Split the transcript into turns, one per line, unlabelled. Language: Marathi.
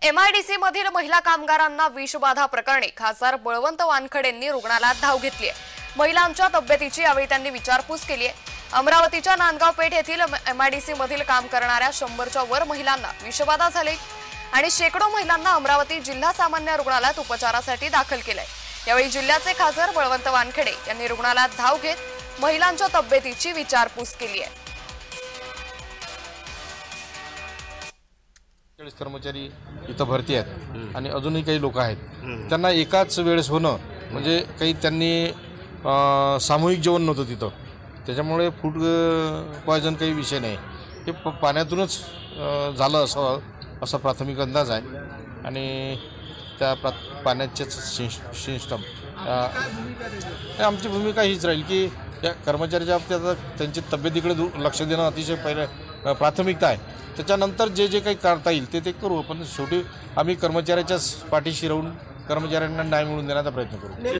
MIDC मधील महिला कामगारांना विषबाधा प्रकरणी खासदार बळवंत वानखेडेंनी रुग्णालयात धाव घेतली आहे। महिलांच्या तब्येतीची यावेळी त्यांनी विचारपूस केली आहे। अमरावतीच्या नांदगाव पेठ येथील MIDC मधील काम करणाऱ्या 100च्या वर महिलांना विषबाधा झाली आणि शेकडो महिलांना अमरावती जिल्हा सामान्य रुग्णालयात उपचारासाठी दाखल केलंय। यावेळी जिल्ह्याचे खासदार बळवंत वानखेडे यांनी रुग्णालयात धाव घेत महिलांच्या तब्येतीची विचारपूस केली आहे।
कर्मचारी इथं भरती आहेत आणि अजूनही काही लोक आहेत, त्यांना एकाच वेळेस होणं म्हणजे काही त्यांनी सामूहिक जेवण नव्हतं तिथं, त्याच्यामुळे फूड पॉयझन काही विषय नाही, हे पाण्यातूनच झालं असा प्राथमिक अंदाज आहे। आणि त्या पाण्याचेच सिस्टम आमची भूमिका हीच राहील की या कर्मचाऱ्याच्या बाबतीत त्यांची तब्येतीकडे लक्ष देणं अतिशय पहिलं प्राथमिकता आहे। त्याच्यानंतर जे काही करता येईल ते करू, पण शेवटी आम्ही कर्मचाऱ्याच्याच पाठीशी राहून कर्मचाऱ्यांना न्याय मिळवून देण्याचा प्रयत्न करू।